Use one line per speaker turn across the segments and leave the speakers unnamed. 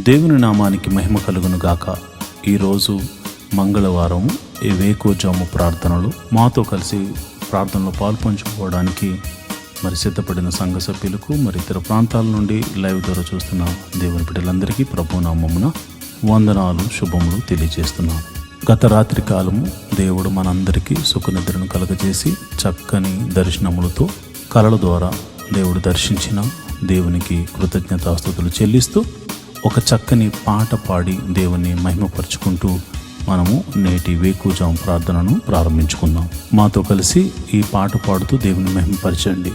దేవుని నామానికి మహిమ కలుగును గాక. ఈరోజు మంగళవారం వేకువజాము ప్రార్థనలు మాతో కలిసి ప్రార్థనలో పాల్పంచుకోవడానికి మరి సిద్ధపడిన సంఘ సభ్యులకు, మరి ఇతర ప్రాంతాల నుండి లైవ్ ద్వారా చూస్తున్న దేవుని బిడ్డలందరికీ ప్రభు నామమున వందనాలు, శుభములు తెలియజేస్తున్నాం. గత రాత్రి కాలము దేవుడు మనందరికీ సుఖనిద్రను కలగజేసి చక్కని దర్శనములతో కలల ద్వారా దేవుడు దర్శించిన దేవునికి కృతజ్ఞతాస్తుతులు చెల్లిస్తూ ఒక చక్కని పాట పాడి దేవుని మహిమపరుచుకుంటూ మనము నేటి వేకువజాము ప్రార్థనను ప్రారంభించుకుందాం. మాతో కలిసి ఈ పాట పాడుతూ దేవుని మహిమపరచండి.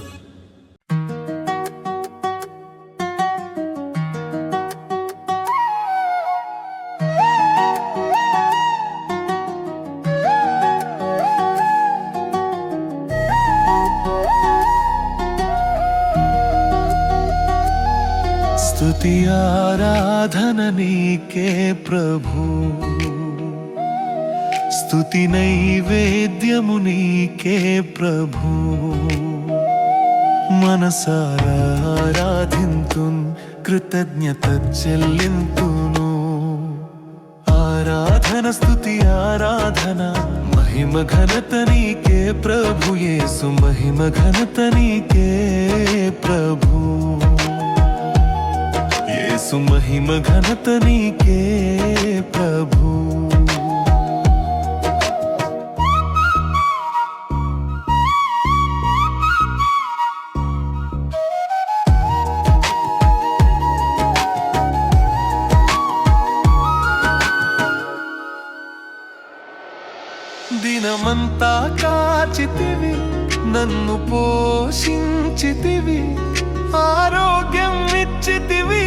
స్తుతి ఆరాధన నీకే ప్రభు, స్తుతి నైవేద్యము నీకే ప్రభు. మనసారా ఆరాధింతున్, కృతజ్ఞత చెల్లింతును. ఆరాధన స్తుతి ఆరాధన, మహిమ ఘనత నీకే ప్రభు యేసు, మహిమ ఘనత నీకే ప్రభు యేసు, మహిమ ఘనత నీకే ప్రభు. దినమంతా కాచితివి, నన్ను పోషించితివి, ఆరోగ్యం ఇచ్చితివి,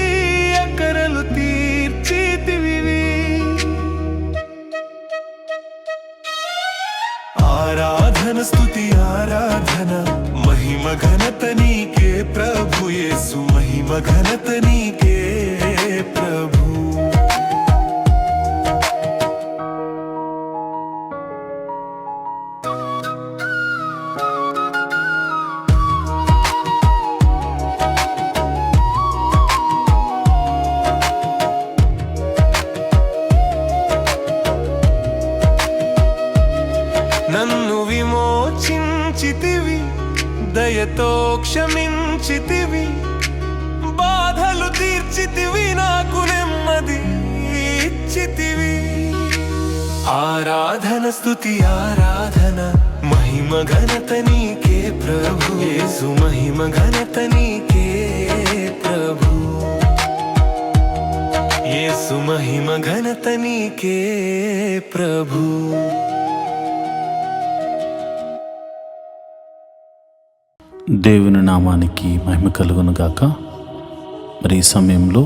అక్కరలు తీర్చితివి. ఆరాధన స్తుతి ఆరాధన, మహిమ ఘనత నీకే ప్రభు యేసు, మహిమ ఘనత నీకే ప్రభు. నన్ను విమోచించితివి, దయతో క్షమించితివి, బాధలు తీర్చితివి, నాకు నెమ్మది ఇచ్చితివి. ఆరాధన స్తుతి ఆరాధన, మహిమ ఘనత నీకే ప్రభు యేసు, మహిమ ఘనత నీకే ప్రభు యేసు, మహిమ ఘనత నీకే ప్రభు.
దేవుని నామానికి మహిమ కలుగును గాక. మరి ఈ సమయంలో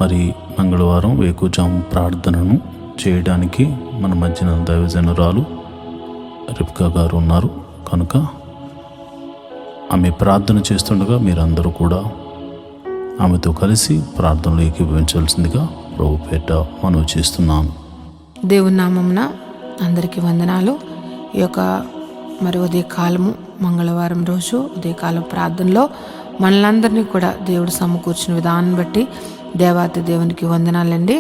మరి మంగళవారం వేకువజాము ప్రార్థనను చేయడానికి మన మధ్యన దైవజనురాలు రిబ్కా గారు ఉన్నారు కనుక ఆమె ప్రార్థన చేస్తుండగా మీరందరూ కూడా ఆమెతో కలిసి ప్రార్థనలు ఏకీభవించవలసిందిగా ప్రభు పేట మనవి చేస్తున్నాను.
దేవుని నామమున అందరికీ వందనాలు. ఈ యొక్క మరి ఉదయకాలము మంగళవారం రోజు ఉదయకాలం ప్రార్థనలో మనలందరినీ కూడా దేవుడు సమకూర్చిన విధానం బట్టి దేవాతి దేవునికి వందనాలండి.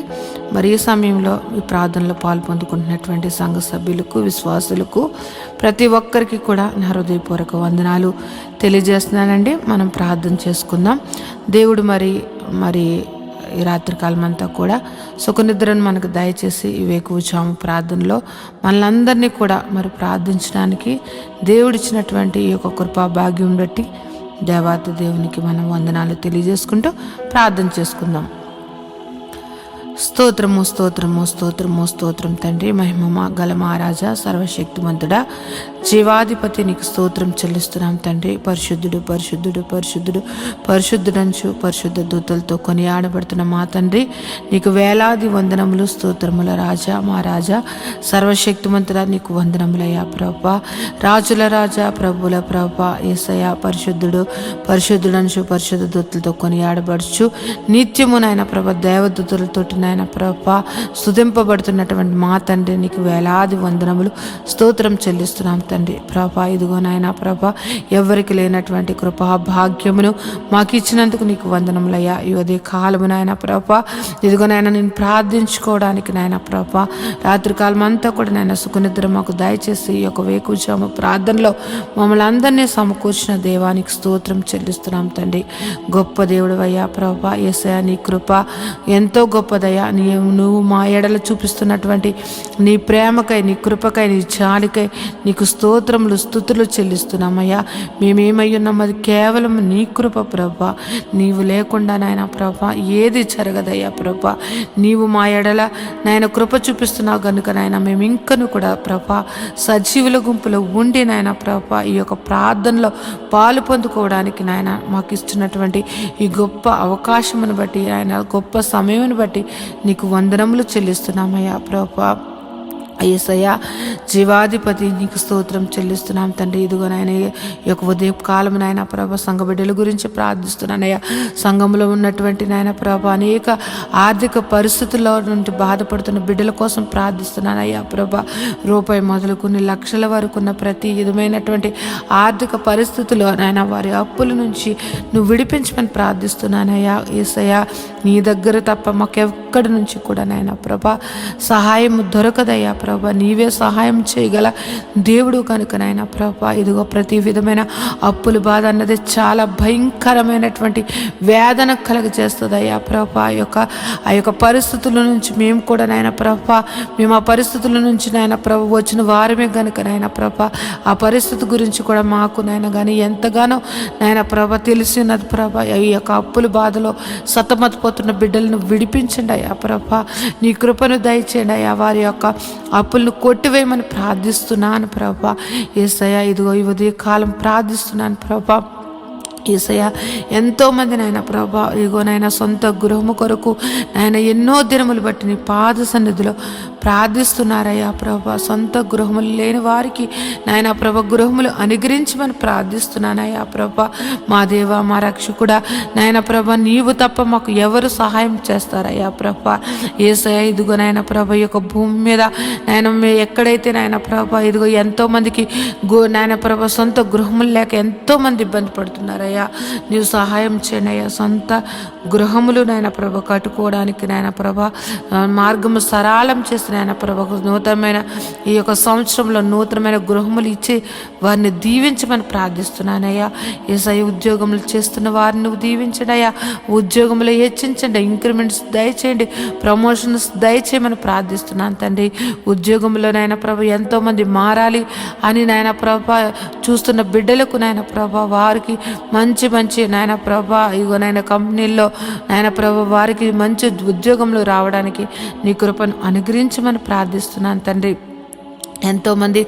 మరి ఈ సమయంలో ఈ ప్రార్థనలో పాల్పొందుకుంటున్నటువంటి సంఘ సభ్యులకు, విశ్వాసులకు ప్రతి ఒక్కరికి కూడా నా హృదయపూర్వక వందనాలు తెలియజేస్తున్నానండి. మనం ప్రార్థన చేసుకుందాం. దేవుడు మరి ఈ రాత్రికాలం అంతా కూడా సుఖనిద్రను మనకు దయచేసి ఈ వేకువజాము ప్రార్థనలో మనలందరినీ కూడా మరి ప్రార్థించడానికి దేవుడిచ్చినటువంటి ఈ యొక్క కృపా భాగ్యం బట్టి దేవాతి దేవునికి మనం వందనాలు తెలియజేసుకుంటూ ప్రార్థన చేసుకుందాం. స్తోత్రము స్తోత్రము స్తోత్రము స్తోత్రం తండ్రి, మహిమ గల మహారాజా, సర్వశక్తిమంతుడా, జీవాధిపతి నీకు స్తోత్రం చెల్లిస్తున్నాం తండ్రి. పరిశుద్ధుడు పరిశుద్ధుడు పరిశుద్ధుడు పరిశుద్ధుడంచు పరిశుద్ధ దూతలతో కొనియాడబడుతున్న మా తండ్రి నీకు వేలాది వందనములు, స్తోత్రముల రాజా, మా రాజా, సర్వశక్తిమంతుడా నీకు వందనములయ్యా ప్రభా. రాజుల రాజా, ప్రభుల ప్రభా, యేసయ్యా పరిశుద్ధుడు పరిశుద్ధుడంచు పరిశుద్ధ దూతలతో కొనియాడబడుచు నిత్యము నాయన ప్రభ దేవదూతలతోటి నాయన ప్రభా స్తుతింపబడుతున్నటువంటి మా తండ్రి నీకు వేలాది వందనములు, స్తోత్రం చెల్లిస్తున్నాం తండ్రి. తండ్రి. ప్రభా ఇదిగో నాయన ప్రభా ఎవరికి లేనటువంటి కృపా భాగ్యమును మాకు ఇచ్చినందుకు నీకు వందనములయ్యా. ఈ ఉదయ కాలము నాయన ప్రభా ఇదిగో నాయన నేను ప్రార్థించుకోవడానికి నాయన ప్రభా రాత్రికాలం అంతా కూడా నాయన సుఖనిద్ర మాకు దయచేసి ఈ యొక్క వేకుజాము ప్రార్థనలో మమ్మల్ని అందరినీ సమకూర్చిన దేవానికి స్తోత్రం చెల్లిస్తున్నాం తండ్రి. గొప్ప దేవుడు అయ్యా ప్రభా. యేసయ్యా నీ కృప ఎంతో గొప్పదయ్యా. నువ్వు మా ఎడల చూపిస్తున్నటువంటి నీ ప్రేమకై, నీ కృపకై, నీ జాలికై నీకు స్తోత్రములు స్తుతులు చెల్లిస్తున్నామయ్యా. మేమేమై ఉన్నాం అది కేవలం నీ కృప ప్రభా. నీవు లేకుండా నాయన ప్రభా ఏది జరగదయ్యా ప్రభా. నీవు మా ఎడల నాయన కృప చూపిస్తున్నావు కనుక నాయన మేము ఇంకను కూడా ప్రభా సజీవుల గుంపులో ఉండి నాయన ప్రభా ఈ యొక్క ప్రార్థనలో పాలు పొందుకోవడానికి నాయన మాకు ఇస్తున్నటువంటి ఈ గొప్ప అవకాశమును బట్టి ఆయన గొప్ప సమయమును బట్టి నీకు వందనములు చెల్లిస్తున్నామయ్యా ప్రభా. యేసయ్యా జీవాధిపతి నీకు స్తోత్రం చెల్లిస్తున్నాం తండ్రి. ఇదిగో నాయన ఈ యొక్క ఉదయ కాలం నాయన ప్రభ సంఘ బిడ్డల గురించి ప్రార్థిస్తున్నానయ్యా. సంఘంలో ఉన్నటువంటి నాయన ప్రభ అనేక ఆర్థిక పరిస్థితుల్లో నుండి బాధపడుతున్న బిడ్డల కోసం ప్రార్థిస్తున్నానయ్యా ప్రభ. రూపాయి మొదలుకొని లక్షల వరకు ఉన్న ప్రతి విధమైనటువంటి ఆర్థిక పరిస్థితుల్లో నాయన వారి అప్పుల నుంచి నువ్వు విడిపించమని ప్రార్థిస్తున్నానయ్యా. యేసయ్యా నీ దగ్గర తప్ప మాకెక్కడి నుంచి కూడా నాయన ప్రభ సహాయం దొరకదయ్యా ప్రభా. నీవే సహాయం చేయగల దేవుడు కనుక నాయన ప్రభా ఇదిగో ప్రతి విధమైన అప్పుల బాధ అన్నది చాలా భయంకరమైనటువంటి వేదన కలుగజేస్తుంది అయ్యా ప్రభా. ఆ యొక్క పరిస్థితుల నుంచి మేము కూడా నాయన ప్రభా మేము ఆ పరిస్థితుల నుంచి నాయన ప్రభ వచ్చిన వారమే కనుక నాయన ప్రభా ఆ పరిస్థితి గురించి కూడా మాకు నాయన కానీ ఎంతగానో నాయన ప్రభ తెలిసినది ప్రభా. ఈ యొక్క అప్పుల బాధలో సతమతపోతున్న బిడ్డలను విడిపించండి అయ్యా ప్రభా. నీ కృపను దయచేయండి అయ్యా. వారి యొక్క అప్పులను కొట్టివేయమని ప్రార్థిస్తున్నాను ప్రభా. యేసయ్యా ఇదిగో ఈ ఉదయ కాలం ప్రార్థిస్తున్నాను ప్రభా. యేసయ్యా ఎంతోమంది నాయన ప్రభా ఇదిగో నాయన సొంత గృహము కొరకు నాయన ఎన్నో దినములు బట్టి నీ పాద సన్నిధిలో ప్రార్థిస్తున్నారయ్యా ప్రభా. సొంత గృహములు లేని వారికి నాయన ప్రభ గృహములు అనుగ్రహించమని ప్రార్థిస్తున్నానయ్యా ప్రభా. మా దేవ మా రక్షకుడా నాయన ప్రభ నీవు తప్ప మాకు ఎవరు సహాయం చేస్తారయ్యా ప్రభా. యేసయ్యా ఇదిగో నాయన ప్రభ ఈ యొక్క భూమి మీద నాయన ఎక్కడైతే నాయన ప్రభ ఇదిగో ఎంతోమందికి నాయన ప్రభ సొంత గృహములు లేక ఎంతోమంది ఇబ్బంది పడుతున్నారయ్యా. నీవు సహాయం చేయండి అయ్యా. సొంత గృహములు నాయన ప్రభ కట్టుకోవడానికి నాయన ప్రభ మార్గము సరళం చేసిన నాయన ప్రభ నూతనమైన ఈ యొక్క సంవత్సరంలో నూతనమైన గృహములు ఇచ్చి వారిని దీవించమని ప్రార్థిస్తున్నానయ్యా. యేసయ్య ఉద్యోగములు చేస్తున్న వారిని నువ్వు దీవించండి అయ్యా. ఉద్యోగములు హెచ్చించండి, ఇంక్రిమెంట్స్ దయచేయండి, ప్రమోషన్స్ దయచేయమని ప్రార్థిస్తున్నాను తండ్రి. ఉద్యోగంలో నాయన ప్రభ ఎంతోమంది మారాలి అని నాయన ప్రభ చూస్తున్న బిడ్డలకు నాయన ప్రభ వారికి మంచి నాయన ప్రభ ఇగో నాయన కంపెనీల్లో నాయన ప్రభ వారికి మంచి ఉద్యోగంలో రావడానికి నీ కృపను అనుగ్రహించమని ప్రార్థిస్తున్నాను తండ్రి. ఎంతోమంది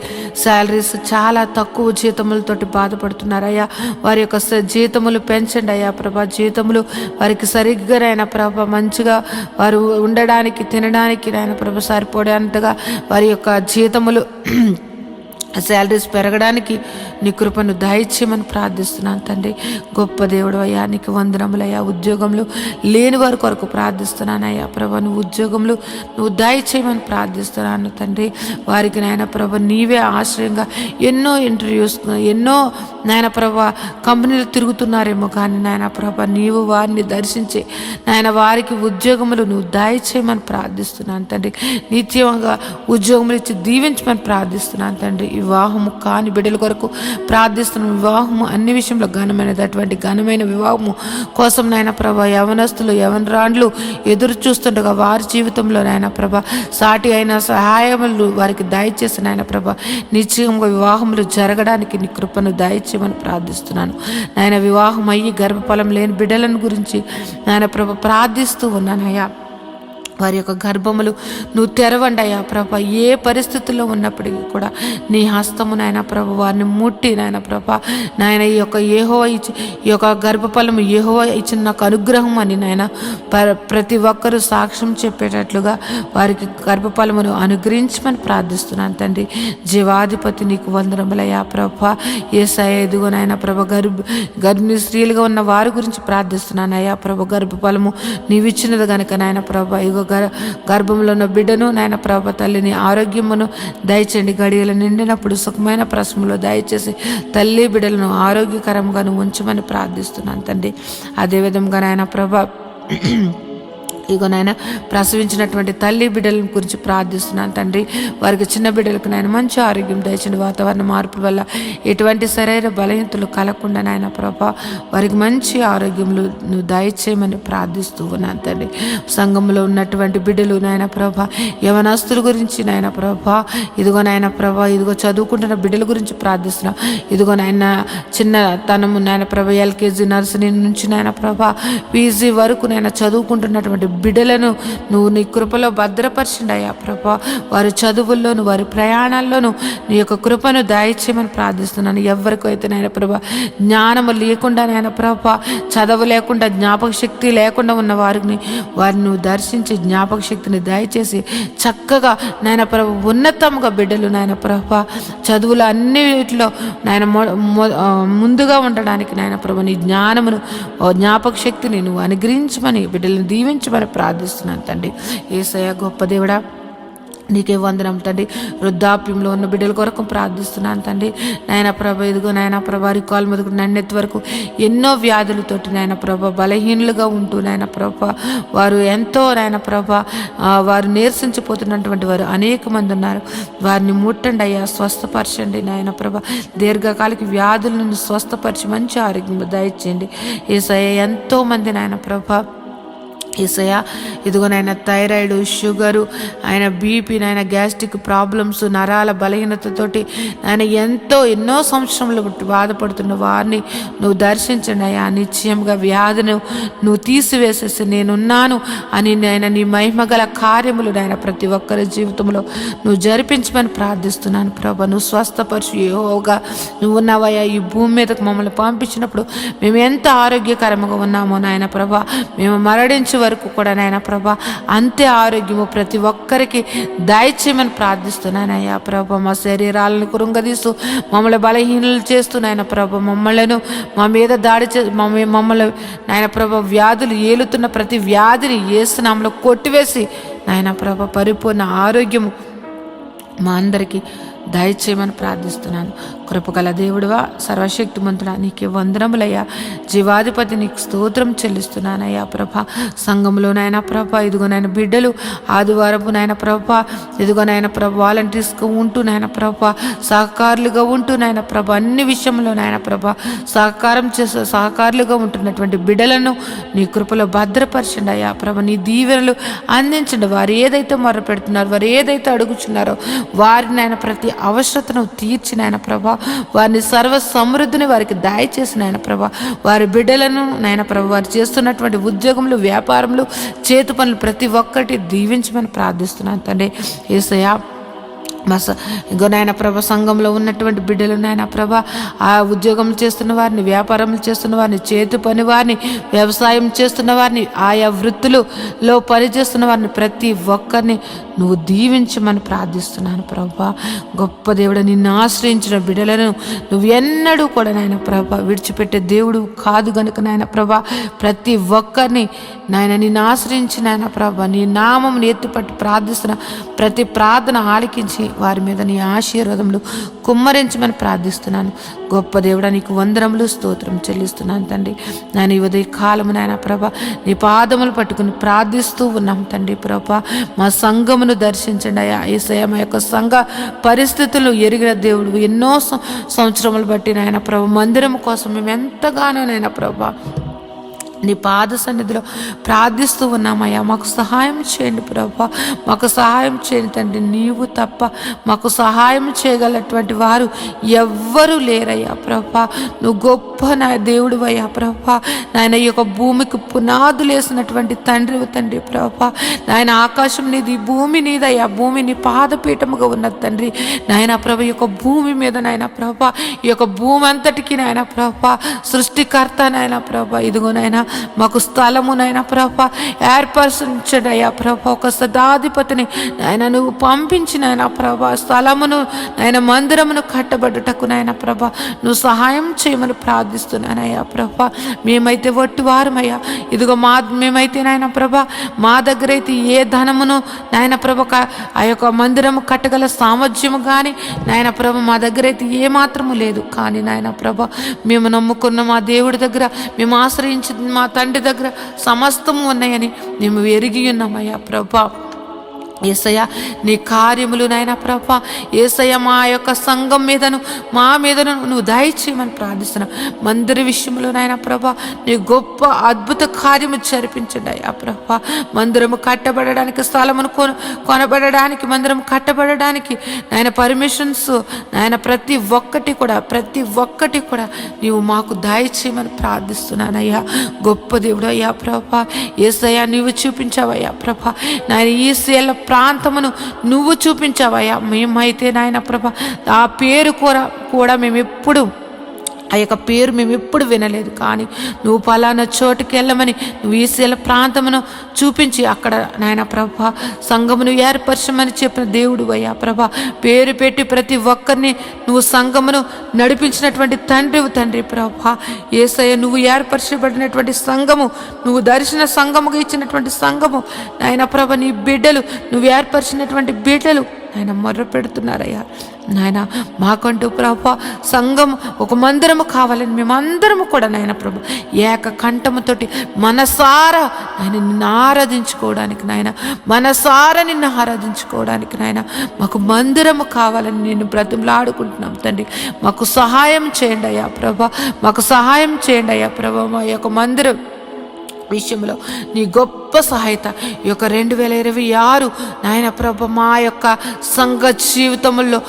శాలరీస్ చాలా తక్కువ జీతములతోటి బాధపడుతున్నారయ్యా. వారి యొక్క జీతములు పెంచండి అయ్యా ప్రభా. జీతములు వారికి సరిగ్గా నాయన ప్రభ మంచిగా వారు ఉండడానికి తినడానికి నాయన ప్రభ సరిపోయేంతగా వారి యొక్క జీతములు శాలరీస్ పెరగడానికి నీ కృపను దయచేయమని ప్రార్థిస్తున్నాను తండ్రి. గొప్ప దేవుడు అయ్యా నీకు వందనములయ్యా. ఉద్యోగంలో లేని వారి కొరకు ప్రార్థిస్తున్నానయ్యా ప్రభ. నువ్వు ఉద్యోగంలో నువ్వు దయచేయమని ప్రార్థిస్తున్నాను తండ్రి. వారికి నాయన ప్రభ నీవే ఆశ్రయంగా ఎన్నో ఇంటర్వ్యూస్ ఎన్నో నాయన ప్రభ కంపెనీలు తిరుగుతున్నారేమో కానీ నాయన ప్రభ నీవు వారిని దర్శించి నాయన వారికి ఉద్యోగములు నువ్వు దయచేయమని ప్రార్థిస్తున్నాను తండ్రి. నిత్యంగా ఉద్యోగములు ఇచ్చి దీవించమని ప్రార్థిస్తున్నాను తండ్రి. వివాహము కాని బిడ్డల కొరకు ప్రార్థిస్తున్నాం. వివాహము అన్ని విషయంలో అటువంటి ఘనమైన వివాహము కోసం నాయన ప్రభ యవనస్తులు యవనరాండ్లు ఎదురు చూస్తుండగా వారి జీవితంలో నాయన ప్రభ సాటి అయిన సహాయములు వారికి దయచేసి నాయన ప్రభ నిశ్చయంగా వివాహములు జరగడానికి నీ కృపను దయచేయమని ప్రార్థిస్తున్నాను నాయన. వివాహం అయ్యి గర్భఫలం లేని బిడ్డలను గురించి నాయన ప్రభ ప్రార్థిస్తూ ఉన్నానయ్యా. వారి యొక్క గర్భములు నువ్వు తెరవండి అయ్యా ప్రభ. ఏ పరిస్థితుల్లో ఉన్నప్పటికీ కూడా నీ హస్తము నాయన ప్రభ వారిని ముట్టి నాయన ప్రభ నాయన ఈ యొక్క గర్భఫలము యెహోవా ఇచ్చిన నాకు అనుగ్రహం అని నాయన ప్రతి ఒక్కరూ సాక్ష్యం చెప్పేటట్లుగా వారికి గర్భఫలమును అనుగ్రహించమని ప్రార్థిస్తున్నాను తండ్రి. జీవాధిపతి నీకు వందనములయ్యా ప్రభ. యేసయ్య ఎదుగో నాయన ప్రభ గర్భిణీ స్త్రీలుగా ఉన్న వారి గురించి ప్రార్థిస్తున్నాను అయ్యా ప్రభ. గర్భఫలము నీవిచ్చినది కనుక నాయన ప్రభ ఇగో గర్భంలో ఉన్న బిడ్డను నాయన ప్రభ తల్లిని ఆరోగ్యమును దయచేయండి. గడియలు నిండినప్పుడు సుఖమైన ప్రశ్నలో దయచేసి తల్లి బిడ్డలను ఆరోగ్యకరంగా ఉంచమని ప్రార్థిస్తున్నాను తండ్రి. అదేవిధంగా నాయన ప్రభ ఇగో నాయన ప్రసవించినటువంటి తల్లి బిడ్డల గురించి ప్రార్థిస్తున్నాను తండ్రి. వారికి చిన్న బిడ్డలకు నాయన మంచి ఆరోగ్యం దయచండి. వాతావరణ మార్పుల వల్ల ఎటువంటి శరీర బలహీనతలు కలగకుండా నాయన ప్రభా వారికి మంచి ఆరోగ్యములు నువ్వు దయచేయమని ప్రార్థిస్తూ ఉన్నాను తండ్రి. సంఘంలో ఉన్నటువంటి బిడ్డలు నాయన ప్రభా యవనస్తుల గురించి నాయన ప్రభా ఇదిగో నాయన ప్రభా ఇదిగో చదువుకుంటున్న బిడ్డల గురించి ప్రార్థిస్తున్నాం. ఇదిగో నాయన చిన్నతనము నాయన ప్రభా ఎల్కేజీ నర్సరీ నుంచి నాయన ప్రభా పీజీ వరకు నాయన చదువుకుంటున్నటువంటి బిడ్డలను నువ్వు నీ కృపలో భద్రపరిచిండి అయ్యా ప్రభా. వారి చదువుల్లోను వారి ప్రయాణాల్లోనూ నీ యొక్క కృపను దయచేయమని ప్రార్థిస్తున్నాను. ఎవరికైతే నాయన ప్రభా జ్ఞానము లేకుండా నాయన ప్రభా చదువు లేకుండా జ్ఞాపక శక్తి లేకుండా ఉన్న వారిని నువ్వు దర్శించి జ్ఞాపక శక్తిని దయచేసి చక్కగా నాయన ప్రభా ఉన్నతంగా బిడ్డలు నాయన ప్రభా చదువులు అన్నిటిలో నాయన ముందుగా ఉండడానికి నాయన ప్రభా నీ జ్ఞానమును జ్ఞాపక శక్తిని నువ్వు అనుగ్రహించమని బిడ్డలను దీవించమని ప్రార్థిస్తున్నాను తండ్రి. యేసయ్య గొప్ప దేవుడా నీకే వందనం తండ్రి. వృద్ధాప్యంలో ఉన్న బిడ్డల కొరకు ప్రార్థిస్తున్నాను తండ్రి. నాయన ప్రభ ఇదిగో నాయన ప్రభ రికాల్ మొదలు నన్నెత్తి వరకు ఎన్నో వ్యాధులతోటి నాయన ప్రభ బలహీనులుగా ఉంటూ నాయన ప్రభ వారు ఎంతో నాయన ప్రభ వారు నీరసించిపోతున్నటువంటి వారు అనేక మంది ఉన్నారు. వారిని ముట్టండి అయ్యా, స్వస్థపరచండి నాయన ప్రభ. దీర్ఘకాలిక వ్యాధులను స్వస్థపరిచి మంచి ఆరోగ్యం దయచేయండి. యేసయ్య ఎంతో మంది నాయన ప్రభ యేసయ్య ఇదిగో నాయన థైరాయిడ్, షుగరు, ఆయన బీపీ, నాయన గ్యాస్ట్రిక్ ప్రాబ్లమ్స్, నరాల బలహీనతతోటి ఆయన ఎన్నో సంవత్సరములు బాధపడుతున్న వారిని నువ్వు దర్శించండి అయ్యా. నిశ్చయంగా వ్యాధిని నువ్వు తీసివేసేసి నేనున్నాను అని నాయన నీ మహిమగల కార్యములు నాయన ప్రతి ఒక్కరి జీవితంలో నువ్వు జరిపించమని ప్రార్థిస్తున్నాను ప్రభా. నువ్వు స్వస్థపరిచి యెహోవాగా నువ్వు ఉన్నావయ్యా. ఈ భూమి మీదకు మమ్మల్ని పంపించినప్పుడు మేము ఎంత ఆరోగ్యకరంగా ఉన్నామో నాయన ప్రభా, మేము మరణించే వరకు కూడా నాయన ప్రభా అంతే ఆరోగ్యము ప్రతి ఒక్కరికి దయచేయమని ప్రార్థిస్తున్నానయ్యా ప్రభా. మా శరీరాలను కృంగదీస్తూ మమ్మల్ని బలహీనలు చేస్తూ నాయన ప్రభా మా మీద దాడి మమ్మల్ని నాయన ప్రభా వ్యాధులు ఏలుతున్న ప్రతి వ్యాధిని యేసు నామములో కొట్టివేసి నాయన ప్రభా పరిపూర్ణ ఆరోగ్యము మా అందరికీ దయచేయమని ప్రార్థిస్తున్నాను. కృపగల దేవుడువా, సర్వశక్తిమంతుడా, నీకే వందనములయ్యా. జీవాధిపతి నీకు స్తోత్రం చెల్లిస్తున్నానయ్యా ప్రభా. సంఘంలో నాయన ప్రభా ఇదిగో నాయన బిడ్డలు ఆదివారపు నాయన ప్రభా ఇదిగో నాయన ప్రభా వాలంటీర్స్గా ఉంటూ నాయన ప్రభా సహకారులుగా ఉంటూ నాయన ప్రభా అన్ని విషయంలో నాయన ప్రభా సహకారులుగా ఉంటున్నటువంటి బిడ్డలను నీ కృపలో భద్రపరచండి అయ్యా ప్రభా. నీ దీవెనలు అందించండి. వారు ఏదైతే మొర్ర పెడుతున్నారో, వారు ఏదైతే అడుగుచున్నారో వారిని నాయన ప్రతి అవసరతను తీర్చిన ఆయన ప్రభా, వారిని సర్వ సమృద్ధిని వారికి దయచేసిన ఆయన ప్రభా. వారి బిడ్డలను నాయన ప్రభా వారు చేస్తున్నటువంటి ఉద్యోగములు, వ్యాపారములు, చేతి పనులు ప్రతి ఒక్కటి దీవించమని ప్రార్థిస్తున్నాను తండ్రి. యేసయ్యా ఇంకో నాయన ప్రభ సంఘంలో ఉన్నటువంటి బిడ్డలు నాయన ప్రభ ఆ ఉద్యోగం చేస్తున్న వారిని, వ్యాపారం చేస్తున్న వారిని, చేతి పని వారిని, వ్యవసాయం చేస్తున్న వారిని, ఆయా వృత్తులలో పనిచేస్తున్న వారిని ప్రతి ఒక్కరిని నువ్వు దీవించమని ప్రార్థిస్తున్నాను ప్రభా. గొప్ప దేవుడు, నిన్ను ఆశ్రయించిన బిడ్డలను నువ్వు ఎన్నడూ కూడా నాయన ప్రభ విడిచిపెట్టే దేవుడు కాదు గనుక నాయన ప్రభ ప్రతి ఒక్కరిని నాయన నిన్ను ఆశ్రయించి నాయన ప్రభ నీ నామం ఎత్తిపట్టి ప్రార్థిస్తున్న ప్రతి ప్రార్థన ఆలకించి వారి మీద నీ ఆశీర్వాదములు కుమ్మరించమని ప్రార్థిస్తున్నాను. గొప్ప దేవుడా, నీకు వందనములు స్తోత్రం చెల్లిస్తున్నాను తండ్రి. నేను ఈ ఉదయ కాలము నాయన ప్రభ నీ పాదములు పట్టుకుని ప్రార్థిస్తూ ఉన్నాం తండ్రి ప్రభ. మా సంఘమును దర్శించండి అయ్యా. యేసయ్య మా యొక్క సంఘ పరిస్థితులు ఎరిగిన దేవుడు. ఎన్నో సంవత్సరములు బట్టి నాయన ప్రభ మందిరం కోసం మేము ఎంతగానో నాయన ప్రభ నీ పాద సన్నిధిలో ప్రార్థిస్తూ ఉన్నామయ్యా. మాకు సహాయం చేయండి ప్రభా, మాకు సహాయం చేయండి తండ్రి. నీవు తప్ప మాకు సహాయం చేయగలటువంటి వారు ఎవ్వరూ లేరయ్యా ప్రభా. నువ్వు గొప్ప నా దేవుడు అయ్యా ప్రభా. నాయన ఈ యొక్క భూమికి పునాదులు వేసినటువంటి తండ్రి ప్రభా. నాయన ఆకాశం నీది, భూమి నీదయ్యా. భూమి నీ పాదపీఠముగా ఉన్నది తండ్రి. నాయన ప్రభ ఈ యొక్క భూమి మీద నాయన ప్రభా ఈ యొక్క భూమి అంతటికి నాయన ప్రభా సృష్టికర్త నాయన ప్రభా. ఇదిగో నాయన మాకు స్థలమునైనా ప్రభా ఏర్పరచండి అయ్యా ప్రభా. ఒక శతాధిపతిని నాయన నువ్వు పంపించిన ప్రభా స్థలమును నాయన మందిరమును కట్టబడుటకు నాయన ప్రభా నువ్వు సహాయం చేయమని ప్రార్థిస్తున్నానయ్యా ప్రభా. మేమైతే వట్టివారమయ్యా, ఇదిగో మేమైతే నాయన ప్రభా మా దగ్గర అయితే ఏ ధనమును నాయన ప్రభ ఆ యొక్క మందిరము కట్టగల సామర్థ్యము కానీ నాయన ప్రభ మా దగ్గర అయితే ఏ మాత్రము లేదు. కానీ నాయన ప్రభ మేము నమ్ముకున్న మా దేవుడి దగ్గర, మేము ఆశ్రయించిన మా తండ్రి దగ్గర సమస్తము ఉన్నాయని మేము ఎరిగి ఉన్నామయ్యా ప్రభా. యేసయ్య నీ కార్యములు నాయన ప్రభా, యేసయ్య మా యొక్క సంఘం మీదను మా మీదను నువ్వు దయచేయమని ప్రార్థిస్తున్నావు. మందిర విషయంలో నాయన ప్రభా నీ గొప్ప అద్భుత కార్యము జరిపించండి అయ్యా ప్రభా. మందిరము కట్టబడడానికి, స్థలమును కొనబడడానికి, మందిరం కట్టబడడానికి నాయన పర్మిషన్స్ నాయన ప్రతి ఒక్కటి కూడా నీవు మాకు దయచేయమని ప్రార్థిస్తున్నానయ్యా. గొప్ప దేవుడు అయ్యా ప్రభా. యేసయ్య నీవు చూపించావయ్యా ప్రభా. నాయన ఈ శీల ప్రాంతమును నువ్వు చూపించావయ్యా. మేమైతే నాయన ప్రభా ఆ పేరు కూడా మేము ఎప్పుడు వినలేదు. కానీ నువ్వు పలానా చోటుకి వెళ్ళమని నువ్వు ఈ శీల ప్రాంతమును చూపించి అక్కడ నాయన ప్రభా సంఘమును ఏర్పరచమని చెప్పిన దేవుడు అయ్యా ప్రభా. పేరు పెట్టి ప్రతి ఒక్కరిని నువ్వు సంఘమును నడిపించినటువంటి తండ్రి ప్రభా. యేసయ్య నువ్వు ఏర్పరచబడినటువంటి సంఘము, నువ్వు దర్శన సంఘముగా ఇచ్చినటువంటి సంఘము నాయన ప్రభ, నీ బిడ్డలు, నువ్వు ఏర్పరిచినటువంటి బిడ్డలు నాయన మొర్ర పెడుతున్నారయ్యా. నాయన మాకంటూ ప్రభా సంఘం ఒక మందిరము కావాలని మేమందరము కూడా నాయన ప్రభు ఏక కంఠముతోటి మనసారా ఆయన నిన్ను ఆరాధించుకోవడానికి నిన్ను ఆరాధించుకోవడానికి నాయన మాకు మందిరము కావాలని నేను బ్రతిమలాడుకుంటున్నాం తండ్రి. మాకు సహాయం చేయండి అయ్యా ప్రభా, మాకు సహాయం చేయండి అయ్యా ప్రభా. మా యొక్క మందిరం విషయంలో నీ గొప్ప సహాయత ఈ యొక్క 2026 నాయన ప్రభ మా యొక్క సంఘ జీవితంలో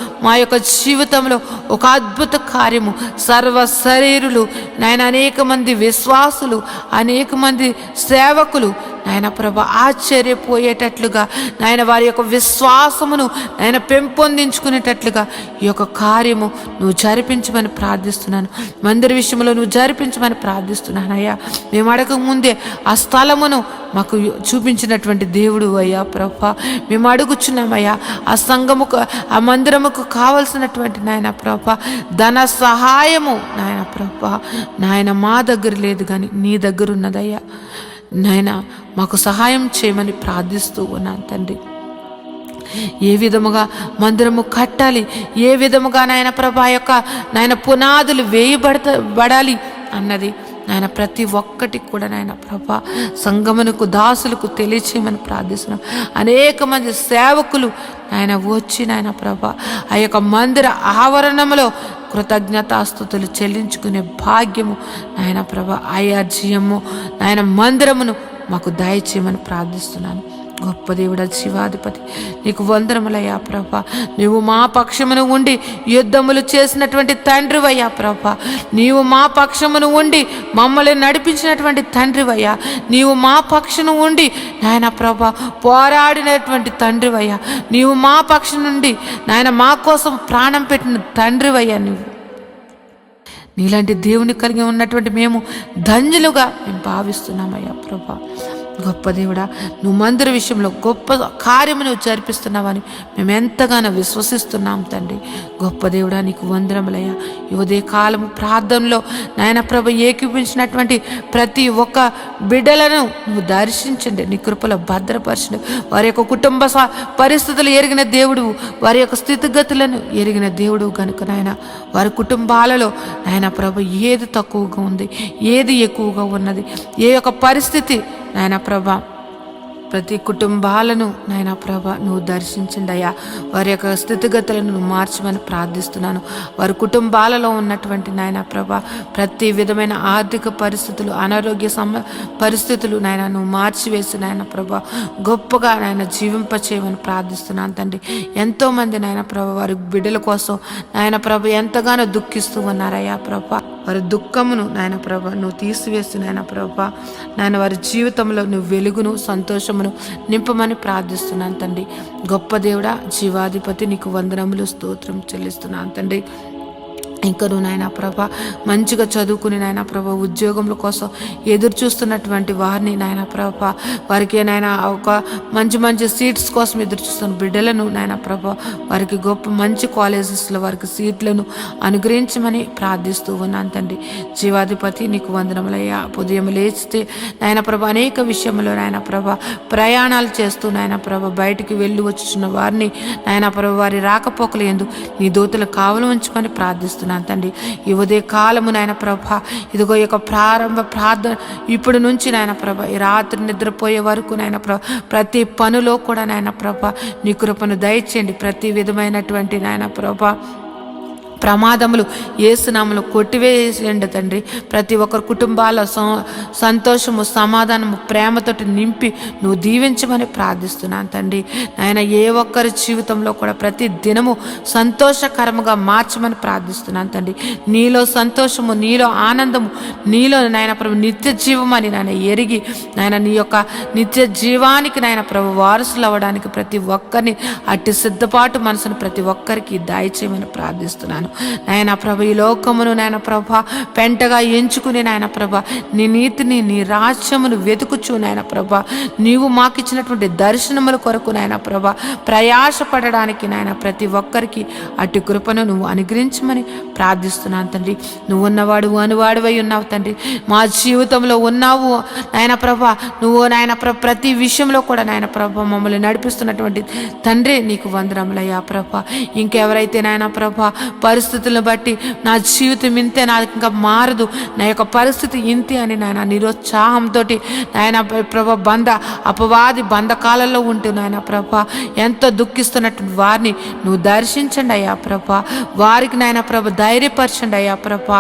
ఒక అద్భుత కార్యము, సర్వ శరీరులు నాయన అనేక మంది విశ్వాసులు, అనేక మంది సేవకులు నాయన ప్రభ ఆశ్చర్యపోయేటట్లుగా నాయన వారి యొక్క విశ్వాసమును నాయన పెంపొందించుకునేటట్లుగా ఈ యొక్క కార్యము నువ్వు జరిపించమని ప్రార్థిస్తున్నాను. మందిర విషయంలో నువ్వు జరిపించమని ప్రార్థిస్తున్నాను అయ్యా. మేము అడగక ముందే ఆ స్థలమును మాకు చూపించినటువంటి దేవుడు అయ్యా ప్రభా. మేము అడుగుచున్నామయ్యా ఆ సంఘముకు, ఆ మందిరముకు కావలసినటువంటి నాయన ప్రభా ధన సహాయము నాయన ప్రభా నాయన మా దగ్గర లేదు కానీ నీ దగ్గర ఉన్నదయ్యా. నాయన మాకు సహాయం చేయమని ప్రార్థిస్తూ ఉన్నాను తండ్రి. ఏ విధముగా మందిరము కట్టాలి, ఏ విధముగా నాయన ప్రభా యొక్క నాయన పునాదులు వేయబడాలి అన్నది నాయన ప్రతి ఒక్కటి కూడా నాయన ప్రభా సంగమునకు దాసులకు తెలియచేయమని ప్రార్థిస్తున్నాం. అనేక మంది సేవకులు నాయన వచ్చి నాయన ప్రభా ఆ యొక్క మందిర ఆవరణంలో కృతజ్ఞతాస్తుతులు చెల్లించుకునే భాగ్యము నాయన ప్రభా ఐఆర్జీఎము నాయన మందిరమును మాకు దయచేయమని ప్రార్థిస్తున్నాను. గొప్ప దేవుడ శివాధిపతి నీకు వందనములయ్యా ప్రభా. నీవు మా పక్షమును ఉండి యుద్ధములు చేసినటువంటి తండ్రివయ్యా ప్రభా. నీవు మా పక్షమును ఉండి మమ్మల్ని నడిపించినటువంటి తండ్రివయ్యా. నీవు మా పక్షమును ఉండి నాయన ప్రభా పోరాడినటువంటి తండ్రివయ్యా. నీవు మా పక్షం నుండి నాయన మా కోసం ప్రాణం పెట్టిన తండ్రివయ్యా. నీలాంటి దేవుని కలిగి ఉన్నటువంటి మేము ధన్యులుగా మేము భావిస్తున్నామయ్యా ప్రభా. గొప్ప దేవుడా నువ్వు మందిర విషయంలో గొప్ప కార్యము నువ్వు జరిపిస్తున్నావని మేము ఎంతగానో విశ్వసిస్తున్నాం తండ్రి. గొప్ప దేవుడా నీకు వందనములయ్యా. ఈ ఉదయ కాలము ప్రార్థనలో నాయన ప్రభ ఏకీపించినటువంటి ప్రతి ఒక్క బిడ్డలను నువ్వు దర్శించండి, నీ కృపలో భద్రపరచండి. వారి యొక్క కుటుంబ పరిస్థితులు ఎరిగిన దేవుడు, వారి యొక్క స్థితిగతులను ఎరిగిన దేవుడు కనుక నాయన వారి కుటుంబాలలో నాయన ప్రభ ఏది తక్కువగా ఉంది, ఏది ఎక్కువగా ఉన్నది, ఏ యొక్క పరిస్థితి నాయన ప్రభా ప్రతి కుటుంబాలను నాయన ప్రభా నువ్వు దర్శించండి అయ్యా. వారి యొక్క స్థితిగతులను నువ్వు మార్చమని ప్రార్థిస్తున్నాను. వారి కుటుంబాలలో ఉన్నటువంటి నాయన ప్రభా ప్రతి విధమైన ఆర్థిక పరిస్థితులు, అనారోగ్య పరిస్థితులు నాయన నువ్వు మార్చివేసి నాయన ప్రభా గొప్పగా నాయన జీవింపచేయమని ప్రార్థిస్తున్నాను తండ్రి. ఎంతోమంది నాయన ప్రభా వారి బిడ్డల కోసం నాయన ప్రభా ఎంతగానో దుఃఖిస్తూ ఉన్నారయ్యా ప్రభా. వారి దుఃఖమును నాయన ప్రభా నువ్వు తీసివేస్తు నాయన ప్రభా నాయన వారి జీవితంలో నువ్వు వెలుగును, సంతోషమును నింపమని ప్రార్థిస్తున్నాను తండ్రి. గొప్ప దేవుడా జీవాధిపతి నీకు వందనములు స్తోత్రం చెల్లిస్తున్నాను తండ్రి. ఇంకను నాయన ప్రభ మంచిగా చదువుకుని నాయన ప్రభ ఉద్యోగముల కోసం ఎదురు చూస్తున్నటువంటి వారిని నాయన ప్రభ వారికి నాయన ఒక మంచి మంచి సీట్స్ కోసం ఎదురు చూస్తున్న బిడ్డలను నాయన ప్రభ వారికి గొప్ప మంచి కాలేజెస్లో వారికి సీట్లను అనుగ్రహించమని ప్రార్థిస్తూ ఉన్నాను తండ్రి. జీవాధిపతి నీకు వందనములయ్యా. ఉదయం లేచితే నాయన ప్రభ అనేక విషయంలో నాయన ప్రభ ప్రయాణాలు చేస్తూ నాయన ప్రభ బయటికి వెళ్ళి వచ్చుచున్న వారిని నాయన ప్రభ వారి రాకపోకలు యందు నీ దూతలు కావలు ఉంచమని ప్రార్థిస్తున్నాను తండ్రి. ఈ ఉదయ కాలము నాయన ప్రభ ఇదిగో ఈ యొక్క ప్రారంభ ప్రార్థన ఇప్పుడు నుంచి నాయన ప్రభ ఈ రాత్రి నిద్రపోయే వరకు నాయన ప్రభ ప్రతి పనిలో కూడా నాయన ప్రభ నీ కృపను దయచేయండి. ప్రతి విధమైనటువంటి నాయన ప్రభ ప్రమాదములు యేసునామములో కొట్టివేయండి తండ్రి. ప్రతి ఒక్కరి కుటుంబాల సంతోషము, సమాధానము, ప్రేమతోటి నింపి నువ్వు దీవించమని ప్రార్థిస్తున్నాను తండ్రి. నాయన ఏ ఒక్కరి జీవితంలో కూడా ప్రతి దినము సంతోషకరముగా మార్చమని ప్రార్థిస్తున్నాను తండ్రి. నీలో సంతోషము, నీలో ఆనందము, నీలో నాయన ప్రభు నిత్య జీవమని నాయన ఎరిగి నాయన నీ యొక్క నిత్య జీవానికి నాయన ప్రభు వారసులు అవ్వడానికి ప్రతి ఒక్కరిని అట్టి సిద్ధపాటు మనసును ప్రతి ఒక్కరికి దయచేయమని ప్రార్థిస్తున్నాను. నాయన ప్రభ ఈ లోకమును నాయన ప్రభ పెంటగా ఎంచుకుని నాయన ప్రభ నీ నీతిని, నీ రాజ్యమును వెతుకుచు నాయన ప్రభ నీవు మాకిచ్చినటువంటి దర్శనముల కొరకు నాయన ప్రభ ప్రయాసపడడానికి నాయన ప్రతి ఒక్కరికి అటు కృపను నువ్వు అనుగ్రహించమని ప్రార్థిస్తున్నాను తండ్రి. నువ్వు ఉన్నవాడు అనువాడువై ఉన్నావు తండ్రి. మా జీవితంలో ఉన్నావు నాయన ప్రభ. నువ్వు నాయన ప్రభ ప్రతి విషయంలో కూడా నాయన ప్రభ మమ్మల్ని నడిపిస్తున్నటువంటి తండ్రి నీకు వందనములయ్యా ప్రభ. ఇంకెవరైతే నాయన ప్రభ పరిస్థితులను బట్టి నా జీవితం ఇంతే, నాకు ఇంకా మారదు, నా యొక్క పరిస్థితి ఇంతే అని నాయన నిరుత్సాహంతో నాయన ప్రభ అపవాది బంధకాలలో ఉంటూ నాయన ప్రభ ఎంతో దుఃఖిస్తున్నటువంటి వారిని నువ్వు దర్శించండి అయ్యా ప్రభ. వారికి నాయన ప్రభ ధైర్యపరచండి అయ్యా ప్రభ.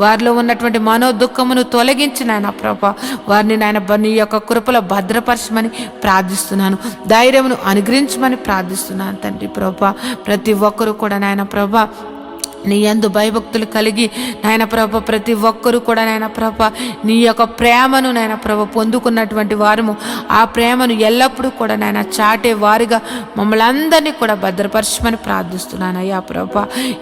వారిలో ఉన్నటువంటి మనోదుఖమును తొలగించి నాయన ప్రభ వారిని నాయన నీ యొక్క కృపలో భద్రపరచమని ప్రార్థిస్తున్నాను. ధైర్యమును అనుగ్రహించమని ప్రార్థిస్తున్నాను తండ్రి ప్రభ. ప్రతి ఒక్కరూ కూడా నాయన ప్రభ నీ యందు భయభక్తులు కలిగి నాయన ప్రభ ప్రతి ఒక్కరూ కూడా నాయన ప్రభ నీ యొక్క ప్రేమను నాయన ప్రభ పొందుకున్నటువంటి వారము ఆ ప్రేమను ఎల్లప్పుడూ కూడా నాయన చాటే వారిగా మమ్మల్ని అందరినీ కూడా భద్రపరచమని ప్రార్థిస్తున్నాను అయ్యా ప్రభ.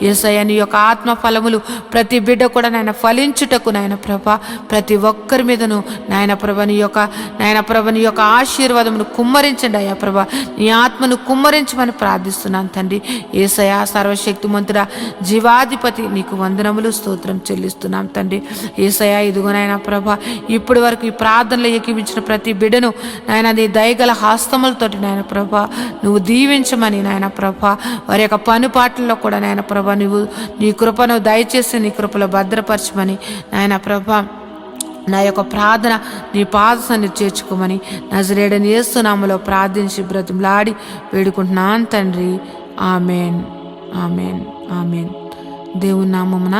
యేసయ్య నీ యొక్క ఆత్మ ఫలములు ప్రతి బిడ్డ కూడా నాయన ఫలించుటకు నాయన ప్రభ ప్రతి ఒక్కరి మీదను నాయన ప్రభ నీ యొక్క ఆశీర్వాదమును కుమ్మరించండి అయ్యా ప్రభ. నీ ఆత్మను కుమ్మరించమని ప్రార్థిస్తున్నాను తండ్రి. యేసయ్య సర్వశక్తిమంతుడా, జీవాధిపతి నీకు వందనములు, స్తోత్రం చెల్లిస్తున్నాం తండ్రి. యేసయ్య ఇదిగోనైనా ప్రభ ఇప్పటి వరకు ఈ ప్రార్థనలు ఏకీపించిన ప్రతి బిడ్డను నాయన నీ దయగల హస్తములతోటి నాయన ప్రభ నువ్వు దీవించమని నాయన ప్రభ వారి యొక్క పనుపాట్లలో కూడా నాయన ప్రభ నువ్వు నీ కృపను దయచేసి నీ కృపలో భద్రపరచమని నాయన ప్రభ నా యొక్క ప్రార్థన నీ పాదసాన్ని చేర్చుకోమని నజరేయుడైన యేసు నామములో ప్రార్థించి బ్రతిమలాడి వేడుకుంటున్నాను తండ్రి. Amen, amen, amen. దేవుని నామమున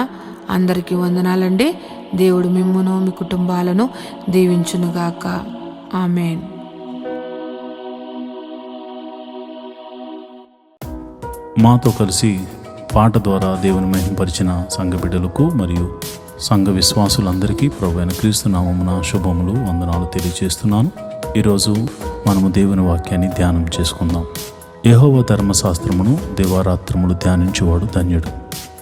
అందరికీ వందనాలండి. దేవుడు మిమ్మును మీ కుటుంబాలను దీవించునుగాక. ఆమెన్.
మాతో కలిసి పాట ద్వారా దేవుని మహిమపరిచిన సంఘ బిడ్డలకు మరియు సంఘ విశ్వాసులందరికీ ప్రభువైన క్రీస్తు నామమున శుభములు, వందనాలు తెలియజేస్తున్నాను. ఈరోజు మనము దేవుని వాక్యాన్ని ధ్యానం చేసుకుందాం. యెహోవా ధర్మశాస్త్రమును దివారాత్రములు ధ్యానించేవాడు ధన్యుడు.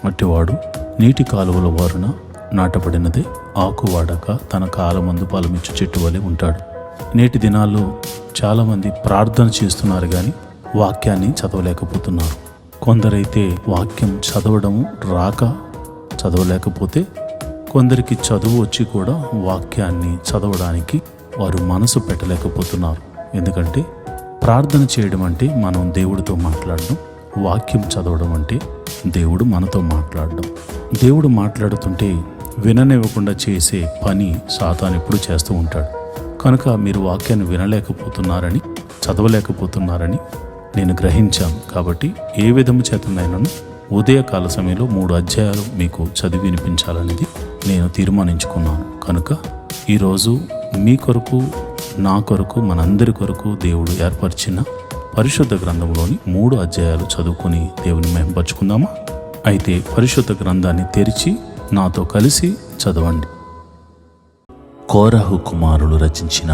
అట్టివాడు నీటి కాలువల వారున నాటబడినదే, ఆకు వాడక తన కాలమందు ఫలమిచ్చు చెట్టు వలె ఉంటాడు. నేటి దినాల్లో చాలామంది ప్రార్థన చేస్తున్నారు కానీ వాక్యాన్ని చదవలేకపోతున్నారు. కొందరైతే వాక్యం చదవడము రాక చదవలేకపోతే, కొందరికి చదువు వచ్చి కూడా వాక్యాన్ని చదవడానికి వారు మనసు పెట్టలేకపోతున్నారు. ఎందుకంటే ప్రార్థన చేయడం అంటే మనం దేవుడితో మాట్లాడడం, వాక్యం చదవడం అంటే దేవుడు మనతో మాట్లాడడం. దేవుడు మాట్లాడుతుంటే విననివ్వకుండా చేసే పని సాతాను ఎప్పుడు చేస్తూ ఉంటాడు. కనుక మీరు వాక్యాన్ని వినలేకపోతున్నారని, చదవలేకపోతున్నారని నేను గ్రహించాను. కాబట్టి ఏ విధము చేతనైనాను ఉదయకాల సమయంలో 3 అధ్యాయాలు మీకు చదివి వినిపించాలనేది నేను తీర్మానించుకున్నాను. కనుక ఈరోజు మీ కొరకు, నా కొరకు, మనందరి కొరకు దేవుడు ఏర్పరిచిన పరిశుద్ధ గ్రంథంలోని 3 అధ్యాయాలు చదువుకొని దేవుని మహిమపరుచుకుందామా? అయితే పరిశుద్ధ గ్రంథాన్ని తెరిచి నాతో కలిసి చదవండి. కోరహు కుమారులు రచించిన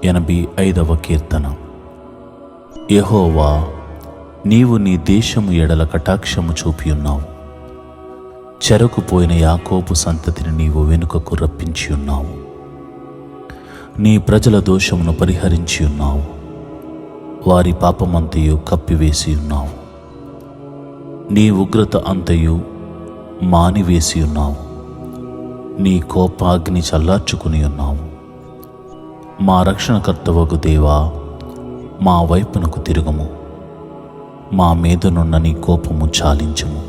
85వ కీర్తన. యెహోవా, నీవు నీ దేశము ఎడల కటాక్షము చూపియున్నావు. చెరకుపోయిన యాకోబు సంతతిని నీవు వెనుకకు రప్పించి ఉన్నావు. నీ ప్రజల దోషమును పరిహరించి ఉన్నావు. వారి పాపమంతయు కప్పివేసి ఉన్నావు. నీ ఉగ్రత అంతయు మానివేసి ఉన్నావు. నీ కోపాగ్ని చల్లార్చుకుని ఉన్నావు. మా రక్షణకర్తవగు దేవా, మా వైపునకు తిరుగుము. మా మీదనున్న నీ కోపము చాలించుము.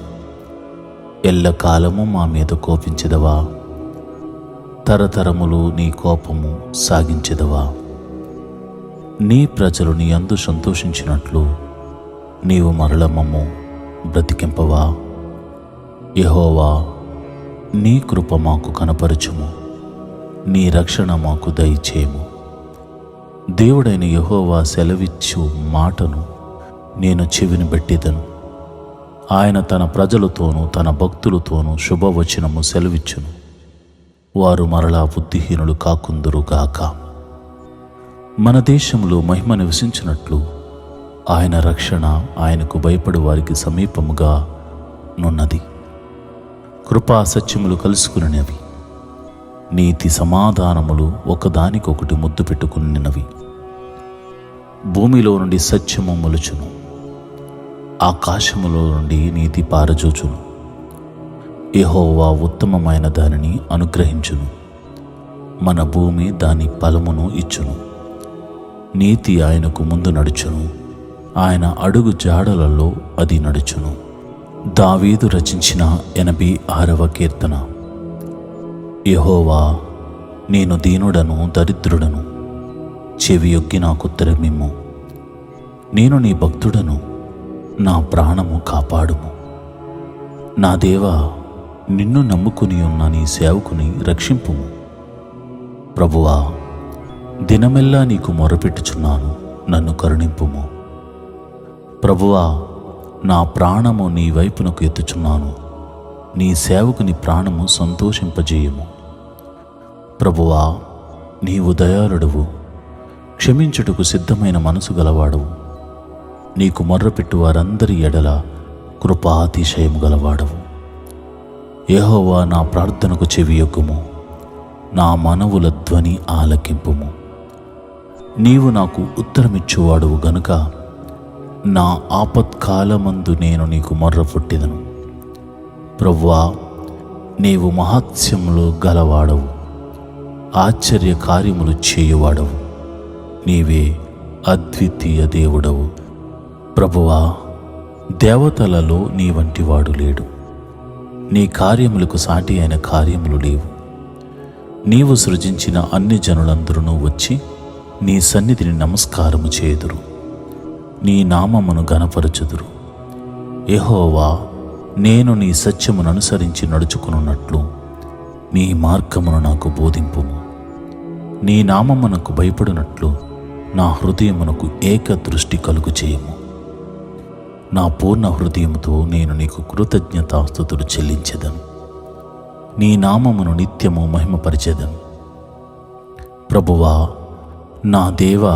ఎల్లకాలము మా మీద కోపించెదవా? తరతరములు నీ కోపము సాగించెదవా? నీ ప్రజలు నీ యందు సంతోషించినట్లు నీవు మరల మమ్ము బ్రతికింపవా? యెహోవా, నీ కృప మాకు కనపరచుము. నీ రక్షణ మాకు దయచేయము. దేవుడైన యెహోవా సెలవిచ్చు మాటను నేను చెవిని బెట్టెదను. ఆయన తన ప్రజలతోనూ తన భక్తులతోనూ శుభవచనము సెలవిచ్చును. వారు మరలా బుద్ధిహీనులు కాకుందురుగాక. మన దేశంలో మహిమ నివసించినట్లు ఆయన రక్షణ ఆయనకు భయపడు వారికి సమీపముగా నున్నది. కృపా సత్యములు కలుసుకునినవి. నీతి సమాధానములు ఒకదానికొకటి ముద్దు పెట్టుకునినవి. భూమిలో నుండి సత్యము మొలుచును. ఆకాశములో నుండి నీతి పారజోచును. యెహోవా ఉత్తమమైన దానిని అనుగ్రహించును. మన భూమి దాని ఫలమును ఇచ్చును. నీతి ఆయనకు ముందు నడుచును. ఆయన అడుగు జాడలలో అది నడుచును. దావీదు రచించిన 86వ కీర్తన. యెహోవా, నేను దీనుడను దరిద్రుడను. చెవియొగ్గి నాకుత్తరమిమ్ము. నేను నీ భక్తుడను. నా ప్రాణము కాపాడుము. నా దేవా, నిన్ను నమ్ముకుని ఉన్న నీ సేవకుని రక్షింపుము. ప్రభువా, దినమెల్లా నీకు మొరపెట్టుచున్నాను, నన్ను కరుణింపుము. ప్రభువా, నా ప్రాణము నీ వైపునకు ఎత్తుచున్నాను. నీ సేవకుని ప్రాణము సంతోషింపజేయము. ప్రభువా, నీవు దయాళుడవు, క్షమించుటకు సిద్ధమైన మనసు గలవాడవు. నీకు మొర్రపెట్టు వారందరి ఎడల కృపాతిశయము గలవాడవు. యెహోవా, నా ప్రార్థనకు చెవియొగ్గుము. నా మనవుల ధ్వని ఆలకింపుము. నీవు నాకు ఉత్తరమిచ్చువాడువు గనుక నా ఆపత్కాలమందు నేను నీకు మొర్రపుట్టెదను. ప్రభువా, నీవు మహాత్స్యములు గలవాడవు, ఆశ్చర్య కార్యములు చేయువాడవు. నీవే అద్వితీయ దేవుడవు. ప్రభువా, దేవతలలో నీ వంటివాడు లేడు. నీ కార్యములకు సాటి అయిన కార్యములు లేవు. నీవు సృజించిన అన్ని జనులందరూ వచ్చి నీ సన్నిధిని నమస్కారము చేయుదురు. నీ నామమును గణపరచుదురు. యెహోవా, నేను నీ సత్యమును అనుసరించి నడుచుకున్నట్లు నీ మార్గమును నాకు బోధింపుము. నీ నామమునకు భయపడినట్లు నా హృదయమునకు ఏక దృష్టి కలుగు చేయము. నా పూర్ణ హృదయముతో నేను నీకు కృతజ్ఞతాస్తుతులు చెల్లించెదను. నీ నామమును నిత్యము మహిమపరిచెదను. ప్రభువా, నా దేవా,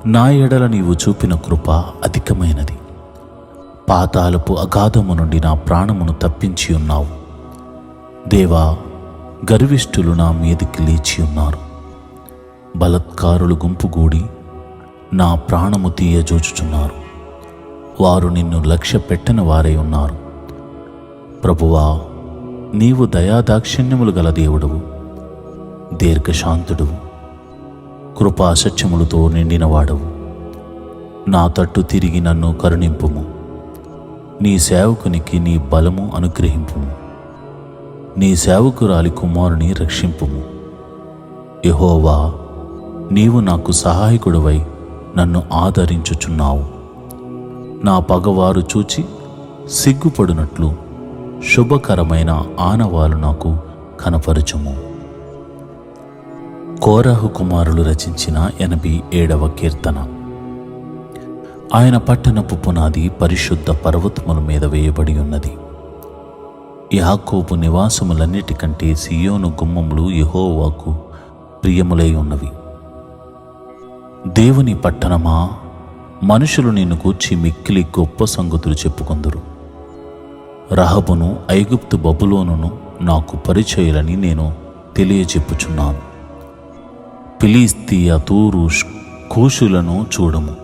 నా ఎడల నీవు చూపిన కృప అధికమైనది. పాతాళపు అగాధము నుండి నా ప్రాణమును తప్పించి ఉన్నావు. దేవా, గర్విష్ఠులు నా మీదికి లేచి ఉన్నారు. బలత్కారులు గుంపుగూడి నా ప్రాణము తీయజోచుచున్నారు. వారు నిన్ను లక్ష్య పెట్టని వారై ఉన్నారు. ప్రభువా, నీవు దయాదాక్షిణ్యములు గల దేవుడవు, దీర్ఘశాంతుడువు, కృపాసత్యములతో నిండినవాడవు. నా తట్టు తిరిగి నన్ను కరుణింపుము. నీ సేవకునికి నీ బలము అనుగ్రహింపుము. నీ సేవకురాలి కుమారుని రక్షింపుము. యెహోవా, నీవు నాకు సహాయకుడివై నన్ను ఆదరించుచున్నావు. నా పగవారు చూచి సిగ్గుపడునట్లు శుభకరమైన ఆనవాలు నాకు కనపరచుము. కోరహు కుమారులు రచించిన 87వ కీర్తన. ఆయన పట్టణపు పునాది పరిశుద్ధ పర్వతముల మీద వేయబడి ఉన్నది. యాకోబు నివాసములన్నిటికంటే సియోను గుమ్మములు యెహోవాకు ప్రియములై ఉన్నవి. దేవుని రహబును ఐగుప్తు బబులోనును నాకు పరిచయులని నేను తెలియచెప్పుచున్నాను. ఫిలిష్తీయ, తూరు, కూషులను చూడము,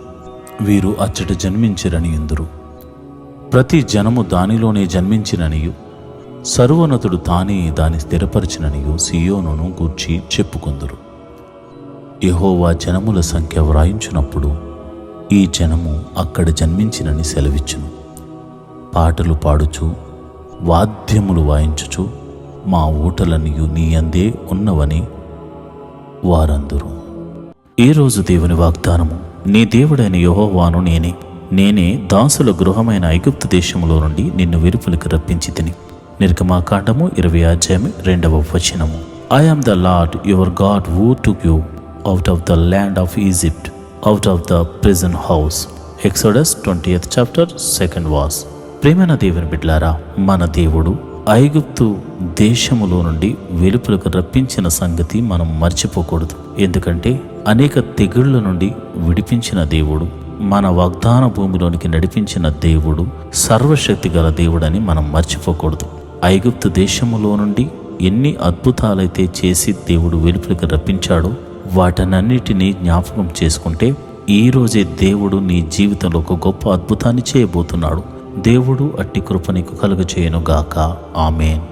వీరు అచ్చట జన్మించిరని ఎందురు. ప్రతి జనము దానిలోనే జన్మించిననియు, సర్వోన్నతుడు తానే దాని స్థిరపరిచిననియు సియోనును గూర్చి చెప్పుకొందురు. యెహోవా జనముల సంఖ్య వ్రాయించునప్పుడు ఈ జనము అక్కడ జన్మించినని సెలవిచ్చును. పాటలు పాడుచు, వాద్యములు వాయించుచు, మా ఊటలనియు నీ అందే ఉన్నవని వారందరూ. ఈరోజు దేవుని వాగ్దానము, నీ దేవుడైన యెహోవాను నేనే దాసుల గృహమైన ఐగుప్తు దేశములో నుండి నిన్ను వెలుపలికి రప్పించి తిని. నిర్గమాకాండము 20:2. I am the Lord your God who took you out of the land of Egypt, out of the prison house. Exodus 20th chapter 2nd verse. ప్రేమైన దేవుని బిడ్డలారా, మన దేవుడు ఐగుప్తు దేశములో నుండి వెలుపలకు రప్పించిన సంగతి మనం మర్చిపోకూడదు. ఎందుకంటే అనేక తెగుళ్ల నుండి విడిపించిన దేవుడు, మన వాగ్దాన భూమిలోనికి నడిపించిన దేవుడు, సర్వశక్తి గల దేవుడని మనం మర్చిపోకూడదు. ఐగుప్తు దేశములో నుండి ఎన్ని అద్భుతాలైతే చేసి దేవుడు వెలుపలికి రప్పించాడో వాటన్నిటినీ జ్ఞాపకం చేసుకుంటే ఈ రోజే దేవుడు నీ జీవితంలో ఒక గొప్ప అద్భుతాన్ని చేయబోతున్నాడు. దేవుడు అట్టి కృప నీకు కలుగచేయునుగాక. ఆమేన్.